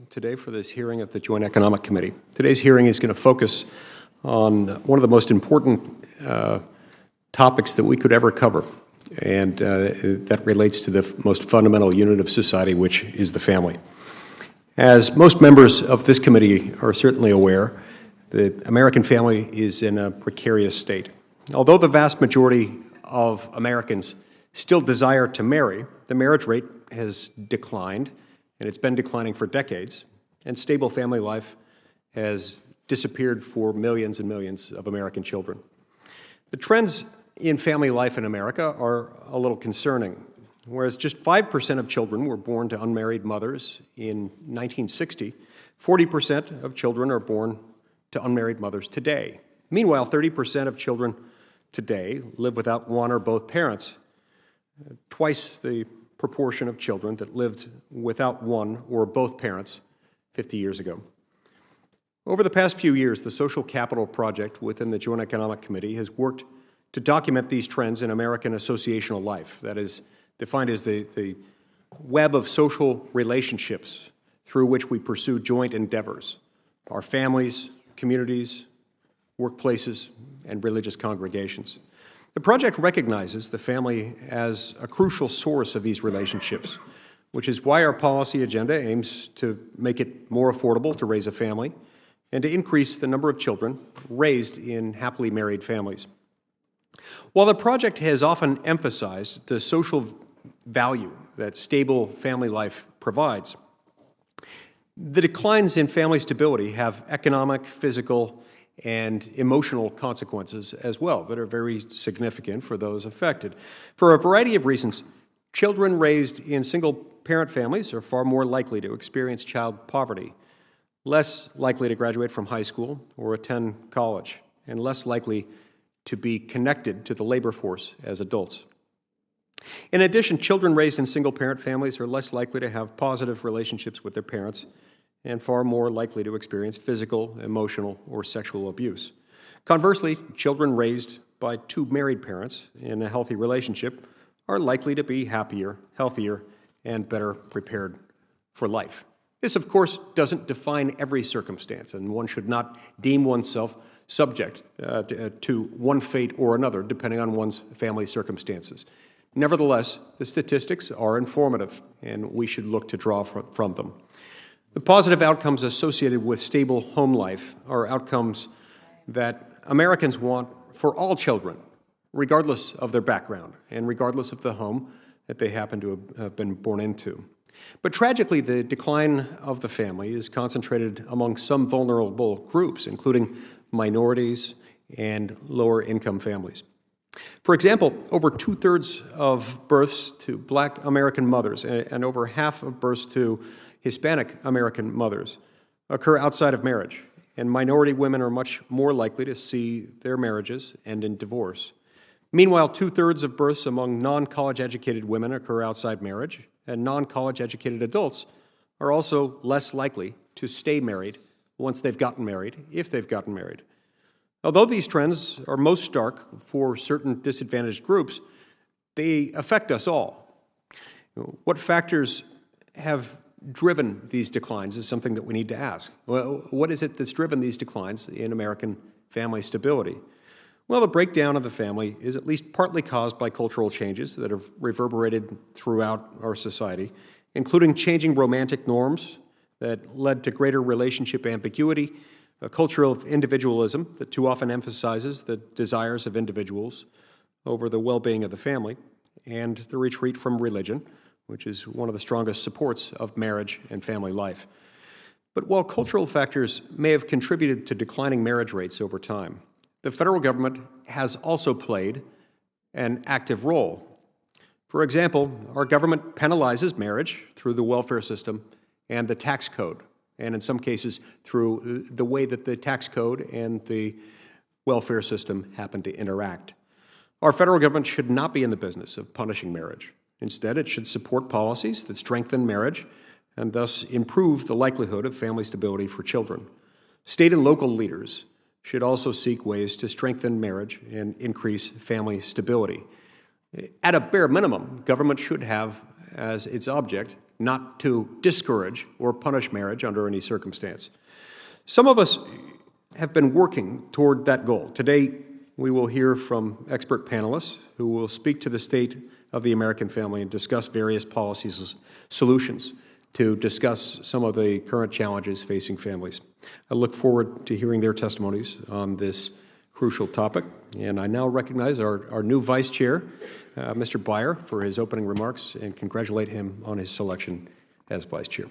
today for this hearing of the Joint Economic Committee. Today's hearing is going to focus on one of the most important topics that we could ever cover, and that relates to the most fundamental unit of society, which is the family. As most members of this committee are certainly aware, the American family is in a precarious state. Although the vast majority of Americans still desire to marry, the marriage rate has declined, and it's been declining for decades, and stable family life has disappeared for millions and millions of American children. The trends in family life in America are a little concerning. Whereas just 5% of children were born to unmarried mothers in 1960, 40% of children are born to unmarried mothers today. Meanwhile, 30% of children today live without one or both parents, twice the proportion of children that lived without one or both parents 50 years ago. Over the past few years, the Social Capital Project within the Joint Economic Committee has worked to document these trends in American associational life, that is, defined as the web of social relationships through which we pursue joint endeavors, our families, communities, workplaces, and religious congregations. The project recognizes the family as a crucial source of these relationships, which is why our policy agenda aims to make it more affordable to raise a family and to increase the number of children raised in happily married families. While the project has often emphasized the social value that stable family life provides, the declines in family stability have economic, physical, and emotional consequences as well that are very significant for those affected. For a variety of reasons, children raised in single-parent families are far more likely to experience child poverty, less likely to graduate from high school or attend college, and less likely to be connected to the labor force as adults. In addition, children raised in single-parent families are less likely to have positive relationships with their parents and far more likely to experience physical, emotional, or sexual abuse. Conversely, children raised by two married parents in a healthy relationship are likely to be happier, healthier, and better prepared for life. This, of course, doesn't define every circumstance, and one should not deem oneself subject to one fate or another, depending on one's family circumstances. Nevertheless, the statistics are informative, and we should look to draw from them. The positive outcomes associated with stable home life are outcomes that Americans want for all children, regardless of their background and regardless of the home that they happen to have been born into. But tragically, the decline of the family is concentrated among some vulnerable groups, including minorities and lower-income families. For example, over two-thirds of births to Black American mothers and over half of births to Hispanic American mothers occur outside of marriage, and minority women are much more likely to see their marriages end in divorce. Meanwhile, two-thirds of births among non-college educated women occur outside marriage, and non-college educated adults are also less likely to stay married once they've gotten married, if they've gotten married. Although these trends are most stark for certain disadvantaged groups, they affect us all. What factors have driven these declines is something that we need to ask. Well, what is it that's driven these declines in American family stability? Well, the breakdown of the family is at least partly caused by cultural changes that have reverberated throughout our society, including changing romantic norms that led to greater relationship ambiguity, a culture of individualism that too often emphasizes the desires of individuals over the well-being of the family, and the retreat from religion, which is one of the strongest supports of marriage and family life. But while cultural factors may have contributed to declining marriage rates over time, the federal government has also played an active role. For example, our government penalizes marriage through the welfare system and the tax code, and in some cases through the way that the tax code and the welfare system happen to interact. Our federal government should not be in the business of punishing marriage. Instead, it should support policies that strengthen marriage and thus improve the likelihood of family stability for children. State and local leaders should also seek ways to strengthen marriage and increase family stability. At a bare minimum, government should have as its object not to discourage or punish marriage under any circumstance. Some of us have been working toward that goal. Today, we will hear from expert panelists who will speak to the state of the American family and discuss various policies, solutions to discuss some of the current challenges facing families. I look forward to hearing their testimonies on this crucial topic. And I now recognize our new Vice Chair, Mr. Byer, for his opening remarks and congratulate him on his selection as Vice Chair.